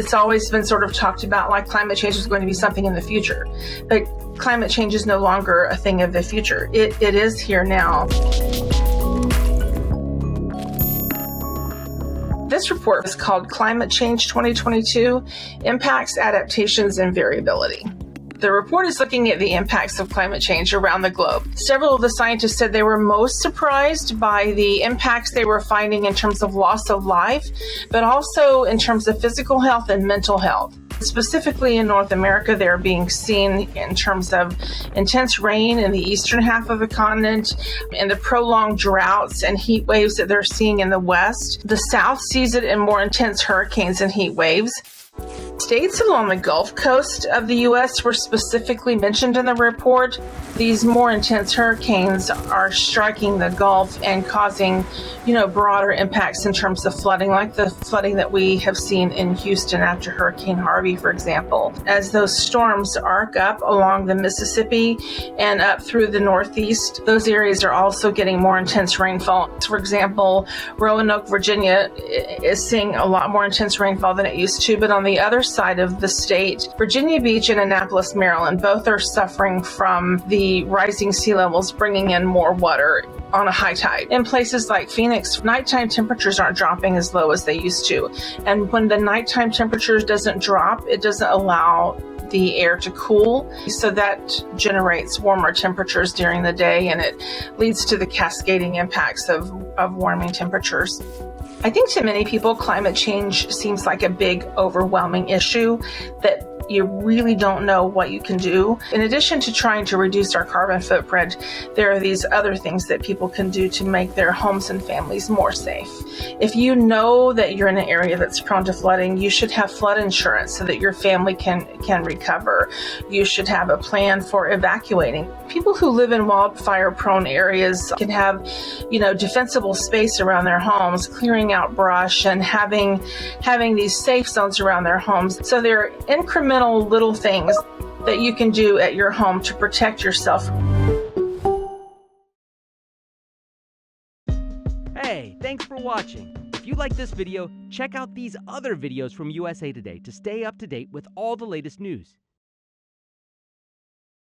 It's always been sort of talked about like climate change is going to be something in the future, but climate change is no longer a thing of the future. It is here now. This report is called Climate Change 2022, Impacts, Adaptations, and Variability. The report is looking at the impacts of climate change around the globe. Several of the scientists said they were most surprised by the impacts they were finding in terms of loss of life, but also in terms of physical health and mental health. Specifically in North America, they're being seen in terms of intense rain in the eastern half of the continent and the prolonged droughts and heat waves that they're seeing in the west. The South sees it in more intense hurricanes and heat waves. States along the Gulf Coast of the U.S. were specifically mentioned in the report. These more intense hurricanes are striking the Gulf and causing, broader impacts in terms of flooding, like the flooding that we have seen in Houston after Hurricane Harvey, for example. As those storms arc up along the Mississippi and up through the Northeast, those areas are also getting more intense rainfall. For example, Roanoke, Virginia is seeing a lot more intense rainfall than it used to, but on the other side of the state, Virginia Beach and Annapolis, Maryland, both are suffering from the rising sea levels bringing in more water on a high tide. In places like Phoenix, nighttime temperatures aren't dropping as low as they used to. And when the nighttime temperatures doesn't drop, it doesn't allow the air to cool. So that generates warmer temperatures during the day, and it leads to the cascading impacts of warming temperatures. I think to many people, climate change seems like a big, overwhelming issue that you really don't know what you can do. In addition to trying to reduce our carbon footprint, there are these other things that people can do to make their homes and families more safe. If you know that you're in an area that's prone to flooding, you should have flood insurance so that your family can recover. You should have a plan for evacuating. People who live in wildfire-prone areas can have, defensible space around their homes, clearing out brush and having these safe zones around their homes. So there are incremental little things that you can do at your home to protect yourself. Hey, thanks for watching. If you like this video, check out these other videos from USA Today to stay up to date with all the latest news.